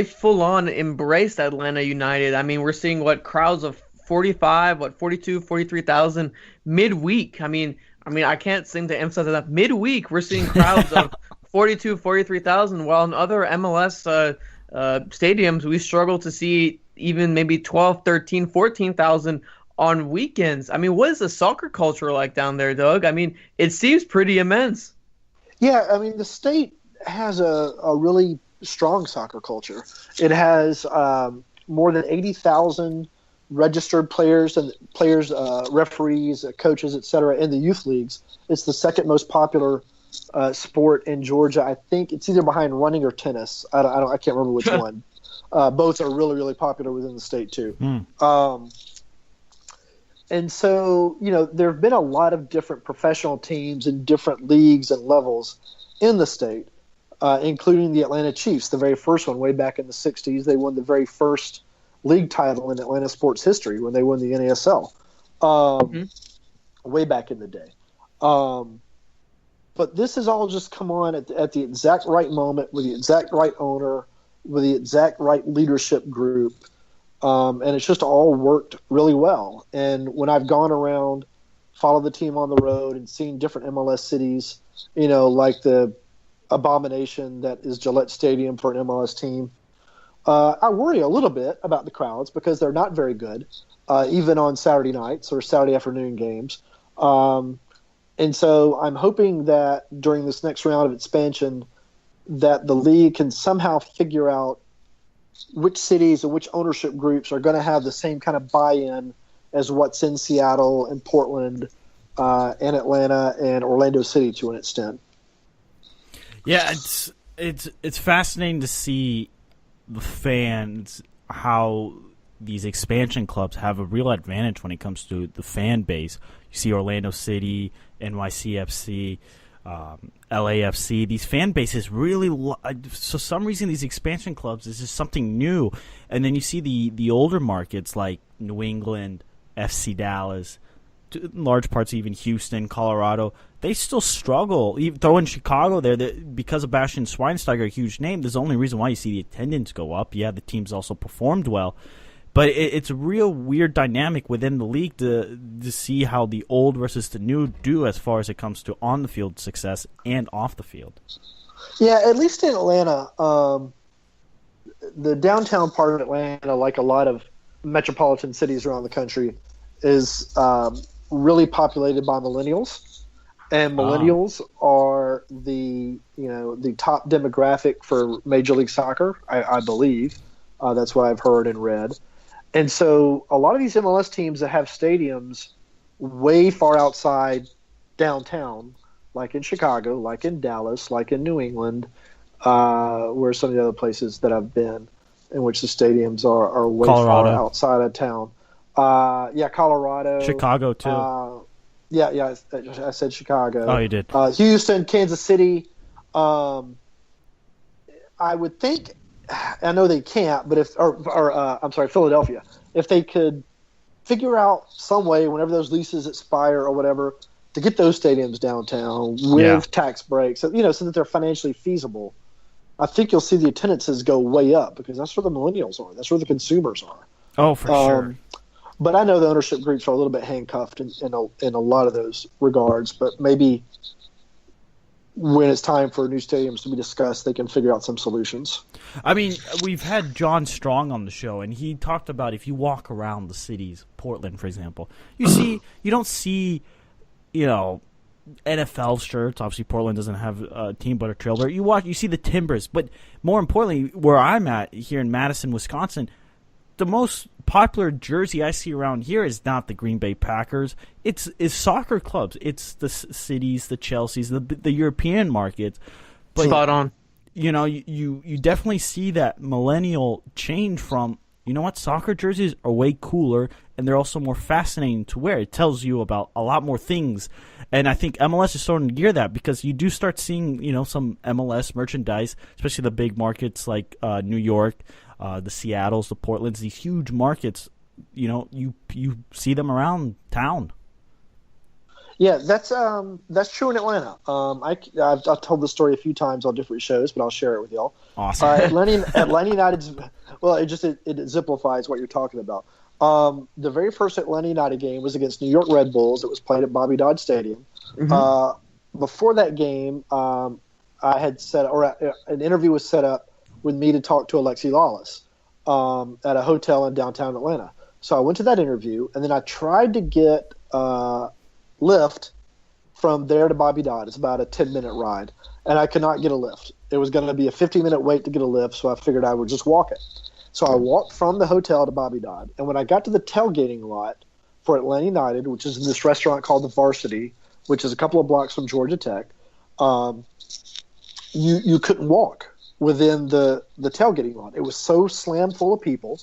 full on embraced Atlanta United. I mean, we're seeing what crowds of 45, 42, 43,000 midweek. I mean, I can't seem to emphasize enough. Midweek, we're seeing crowds of 42, 43,000, while in other MLS stadiums, we struggle to see even maybe 12, 13, 14,000 on weekends. I mean, what is the soccer culture like down there, Doug? I mean, it seems pretty immense. Yeah, I mean, the state has a really strong soccer culture. It has more than 80,000 registered players and referees, coaches, etc. in the youth leagues. It's the second most popular sport in Georgia. I think it's either behind running or tennis. I can't remember which one. Both are really, really popular within the state too. And so, there have been a lot of different professional teams in different leagues and levels in the state, including the Atlanta Chiefs, the very first one way back in the 60s. They won the very first league title in Atlanta sports history when they won the NASL way back in the day. But this has all just come on at the exact right moment with the exact right owner, with the exact right leadership group. And it's just all worked really well. And when I've gone around, followed the team on the road and seen different MLS cities, like the abomination that is Gillette Stadium for an MLS team, I worry a little bit about the crowds because they're not very good, even on Saturday nights or Saturday afternoon games. And so I'm hoping that during this next round of expansion that the league can somehow figure out which cities and which ownership groups are going to have the same kind of buy-in as what's in Seattle and Portland and Atlanta and Orlando City to an extent. Yeah, it's fascinating to see the fans, how these expansion clubs have a real advantage when it comes to the fan base. You see Orlando City, NYCFC, LAFC, these fan bases really for some reason these expansion clubs, this is something new. And then you see the older markets like New England, FC Dallas, in large parts even Houston, Colorado, they still struggle. Even throw in Chicago there, because of Bastian Schweinsteiger, a huge name, there's the only reason why you see the attendance go up. Yeah, the teams also performed well. But it's a real weird dynamic within the league to see how the old versus the new do as far as it comes to on-the-field success and off the field. Yeah, at least in Atlanta, the downtown part of Atlanta, like a lot of metropolitan cities around the country, is really populated by millennials. And millennials are the top demographic for Major League Soccer, I believe. That's what I've heard and read. And so a lot of these MLS teams that have stadiums way far outside downtown, like in Chicago, like in Dallas, like in New England, where some of the other places that I've been in which the stadiums are way far outside of town. Colorado. Chicago, too. I said Chicago. Oh, you did. Houston, Kansas City. I would think – I know they can't, but Philadelphia. If they could figure out some way, whenever those leases expire or whatever, to get those stadiums downtown with tax breaks, so that they're financially feasible, I think you'll see the attendances go way up because that's where the millennials are. That's where the consumers are. Oh, for sure. But I know the ownership groups are a little bit handcuffed in a lot of those regards, but maybe when it's time for new stadiums to be discussed, they can figure out some solutions. I mean, we've had John Strong on the show, and he talked about if you walk around the cities, Portland, for example, you don't see, NFL shirts. Obviously, Portland doesn't have a team but a trailer. You see the Timbers, but more importantly, where I'm at here in Madison, Wisconsin, the most popular jersey I see around here is not the Green Bay Packers. It's soccer clubs. It's the cities, the Chelseas, the European markets. But, spot on. You definitely see that millennial change from, soccer jerseys are way cooler and they're also more fascinating to wear. It tells you about a lot more things. And I think MLS is starting to gear that because you do start seeing, some MLS merchandise, especially the big markets like New York, the Seattles, the Portlands, these huge markets, you see them around town. Yeah, that's true in Atlanta. I've told this story a few times on different shows, but I'll share it with y'all. Awesome. Atlanta United's well, it exemplifies what you're talking about. The very first Atlanta United game was against New York Red Bulls. It was played at Bobby Dodd Stadium. Before that game, I had an interview was set up with me to talk to Alexi Lawless at a hotel in downtown Atlanta. So I went to that interview, and then I tried to get lift from there to Bobby Dodd. It's about a 10-minute ride, and I could not get a lift. It was going to be a 15-minute wait to get a lift, so I figured I would just walk it. So I walked from the hotel to Bobby Dodd, and when I got to the tailgating lot for Atlanta United, which is in this restaurant called the Varsity, which is a couple of blocks from Georgia Tech, you couldn't walk within the tailgating lot. It was so slammed full of people,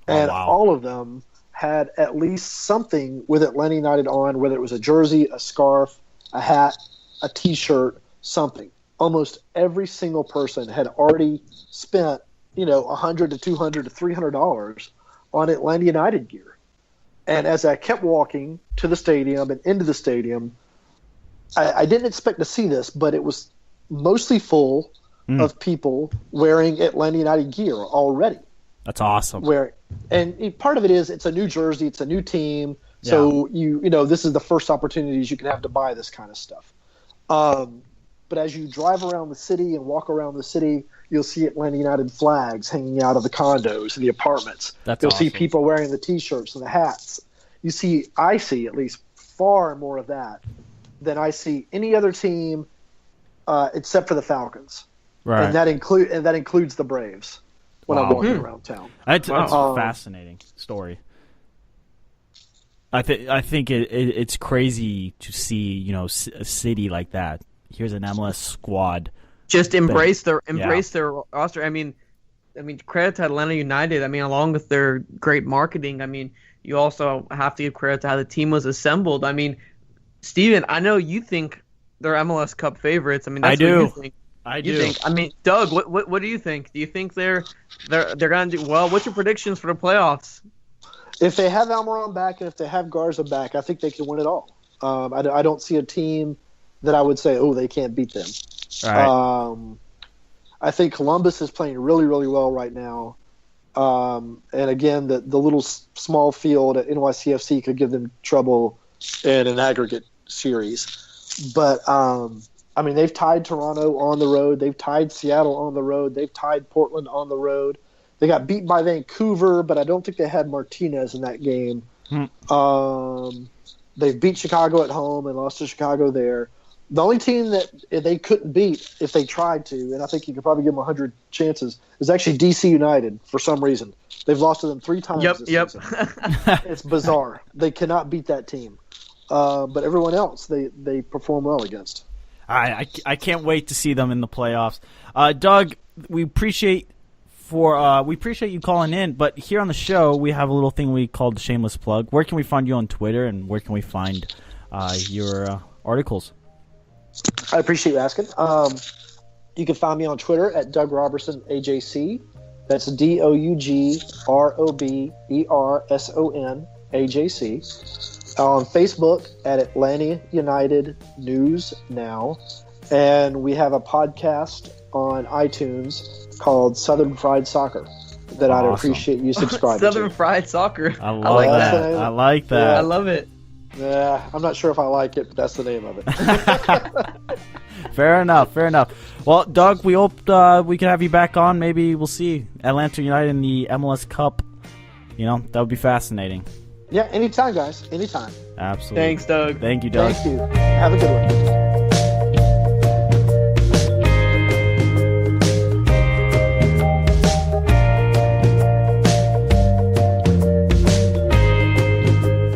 and all of them had at least something with Atlanta United on, whether it was a jersey, a scarf, a hat, a T-shirt, something. Almost every single person had already spent, $100 to $200 to $300 on Atlanta United gear. And as I kept walking to the stadium and into the stadium, I didn't expect to see this, but it was mostly full of people wearing Atlanta United gear already. That's awesome. And part of it is it's a new jersey, it's a new team, so this is the first opportunities you can have to buy this kind of stuff. But as you drive around the city and walk around the city, you'll see Atlanta United flags hanging out of the condos and the apartments. You'll see people wearing the T-shirts and the hats. I see at least far more of that than I see any other team except for the Falcons. Right. And that includes the Braves when I'm walking around town. That's a fascinating story. I think it's crazy to see a city like that. Here's an MLS squad. Just embrace their roster. I mean, credit to Atlanta United. I mean, along with their great marketing. I mean, you also have to give credit to how the team was assembled. I mean, Steven, I know you think they're MLS Cup favorites. I mean, that's what you think. I do. I mean, Doug, what do you think? Do you think they're going to do well? What's your predictions for the playoffs? If they have Almiron back and if they have Garza back, I think they can win it all. I don't see a team that I would say, they can't beat them. Right. I think Columbus is playing really, really well right now. And again, the little small field at NYCFC could give them trouble in an aggregate series. But, they've tied Toronto on the road. They've tied Seattle on the road. They've tied Portland on the road. They got beat by Vancouver, but I don't think they had Martinez in that game. They've beat Chicago at home and lost to Chicago there. The only team that they couldn't beat if they tried to, and I think you could probably give them 100 chances, is actually DC United for some reason. They've lost to them 3 times this season. It's bizarre. They cannot beat that team. But everyone else, they perform well against. I can't wait to see them in the playoffs. Doug, we appreciate you calling in, but here on the show we have a little thing we call the shameless plug. Where can we find you on Twitter, and where can we find your articles? I appreciate you asking. You can find me on Twitter at Doug Roberson AJC. That's DougRoberson AJC. On Facebook at Atlanta United News Now. And we have a podcast on iTunes called Southern Fried Soccer that I'd appreciate you subscribing to. Southern Fried Soccer. I like that. I like that. Yeah, I love it. Yeah, I'm not sure if I like it, but that's the name of it. Fair enough. Well, Doug, we hope we can have you back on. Maybe we'll see Atlanta United in the MLS Cup. That would be fascinating. Yeah, anytime, guys. Anytime. Absolutely. Thanks, Doug. Thank you, Doug. Thank you. Have a good one.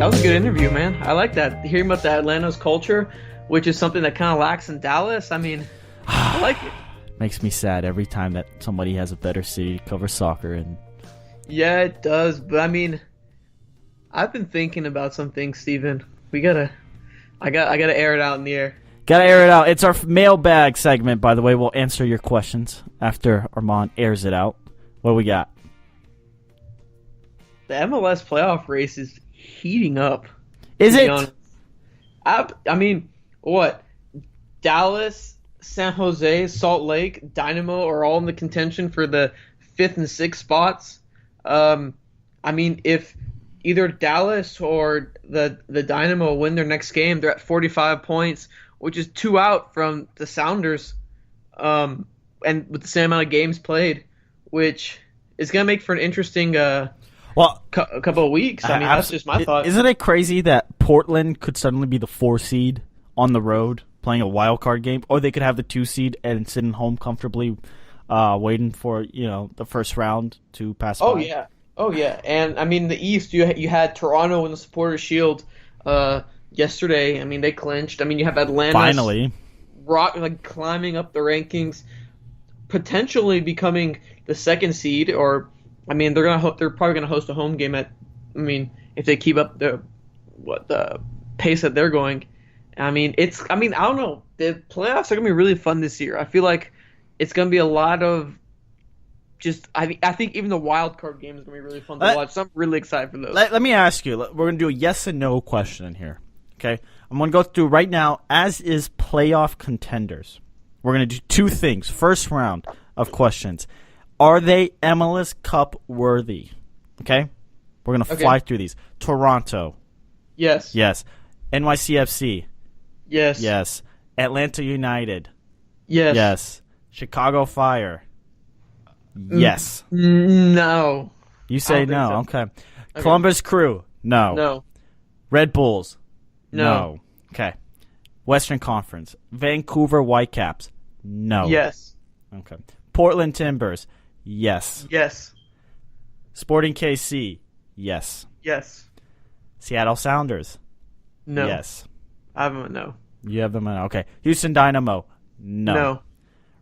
That was a good interview, man. I like that. Hearing about the Atlanta's culture, which is something that kind of lacks in Dallas. I mean, I like it. Makes me sad every time that somebody has a better city to cover soccer in. Yeah, it does. But I mean, I've been thinking about some things, Steven. I gotta air it out in the air. Gotta air it out. It's our mailbag segment, by the way. We'll answer your questions after Armand airs it out. What do we got? The MLS playoff race is heating up. Is it? Honest. I mean, what? Dallas, San Jose, Salt Lake, Dynamo are all in the contention for the fifth and sixth spots. I mean, if either Dallas or the Dynamo win their next game, they're at 45 points, which is 2 out from the Sounders, and with the same amount of games played, which is going to make for an interesting a couple of weeks. I mean, that's just my thought. Isn't it crazy that Portland could suddenly be the 4 seed on the road playing a wild card game, or they could have the 2 seed and sitting home comfortably, waiting for the first round to pass by? Oh yeah, and I mean the East. You had Toronto in the Supporters' Shield yesterday. I mean they clinched. I mean you have Atlanta finally climbing up the rankings, potentially becoming the 2nd seed. Or I mean they're probably gonna host a home game if they keep up the pace that they're going. I mean I don't know. The playoffs are gonna be really fun this year. I feel like it's gonna be a lot of. I think even the wild card game is going to be really fun to watch. So I'm really excited for those. Let me ask you. We're going to do a yes and no question in here. Okay? I'm going to go through right now, as is playoff contenders. We're going to do 2 things. First round of questions. Are they MLS Cup worthy? Okay? We're going to fly through these. Toronto. Yes. Yes. NYCFC. Yes. Yes. Atlanta United. Yes. Yes. Chicago Fire. Yes. No. You say no. So. Okay. Columbus Crew. No. No. Red Bulls. No. Okay. Western Conference. Vancouver Whitecaps. No. Yes. Okay. Portland Timbers. Yes. Yes. Sporting KC. Yes. Yes. Seattle Sounders. No. Yes. I have them. No. You have them. Okay. Houston Dynamo. No. No.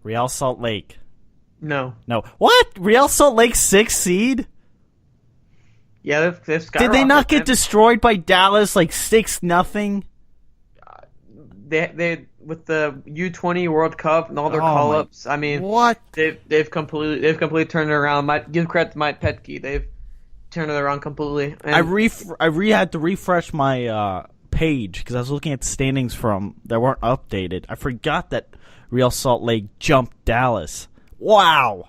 Real Salt Lake. No. No. What? Real Salt Lake 6th seed? Yeah, they've Did they not get destroyed by Dallas like 6-0? They with the U20 World Cup and all their call-ups. I mean, what? They've completely turned it around. Give credit to Mike Petke. They've turned it around completely. And I had to refresh my page because I was looking at the standings that weren't updated. I forgot that Real Salt Lake jumped Dallas. Wow.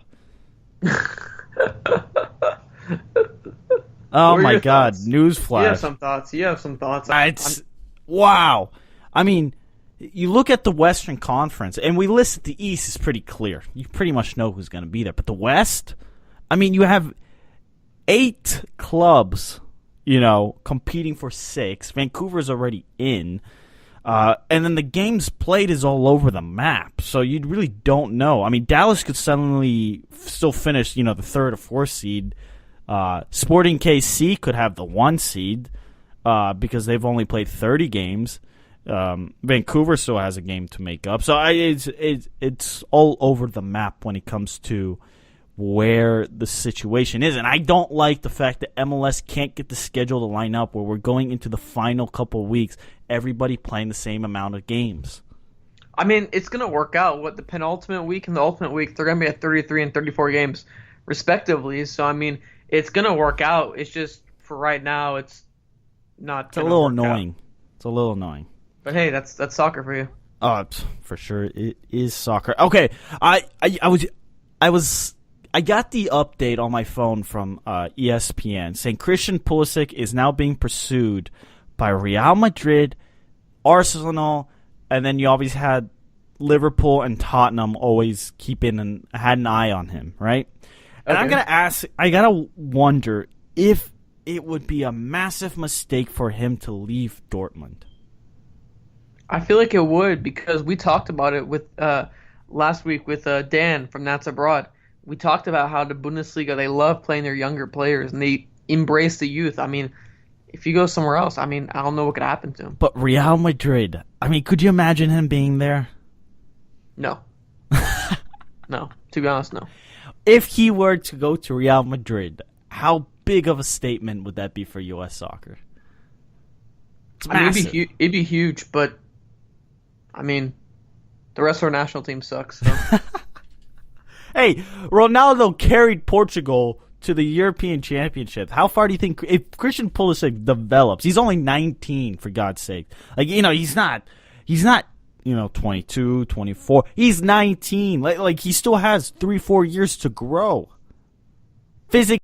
Oh my God! Thoughts? Newsflash. You have some thoughts. Wow. I mean, you look at the Western Conference, and we listed the East is pretty clear. You pretty much know who's going to be there. But the West, I mean, you have 8 clubs, competing for 6. Vancouver's already in. And then the games played is all over the map, so you really don't know. I mean, Dallas could suddenly still finish, the 3rd or 4th seed. Sporting KC could have the 1 seed because they've only played 30 games. Vancouver still has a game to make up, so it's all over the map when it comes to where the situation is. And I don't like the fact that MLS can't get the schedule to line up where we're going into the final couple of weeks, everybody playing the same amount of games. I mean, it's going to work out. The penultimate week and the ultimate week, they're going to be at 33 and 34 games, respectively. So, I mean, it's going to work out. It's just, for right now, it's not It's a little annoying. It's a little annoying. But, hey, that's soccer for you. Oh, for sure. It is soccer. Okay, I got the update on my phone from ESPN saying Christian Pulisic is now being pursued by Real Madrid, Arsenal, and then you always had Liverpool and Tottenham always had an eye on him, right? And I'm going to ask, I got to wonder if it would be a massive mistake for him to leave Dortmund. I feel like it would, because we talked about it with last week with Dan from Nats Abroad. We talked about how the Bundesliga, they love playing their younger players, and they embrace the youth. I mean, if you go somewhere else, I mean, I don't know what could happen to him. But Real Madrid, I mean, could you imagine him being there? No. No, to be honest, no. If he were to go to Real Madrid, how big of a statement would that be for U.S. soccer? It's massive. I mean, it'd be huge, but, I mean, the rest of our national team sucks. So. Hey, Ronaldo carried Portugal to the European Championship. How far do you think if Christian Pulisic develops? He's only 19, for God's sake. Like, he's not 22, 24. He's 19. Like he still has 3-4 years to grow. Physically.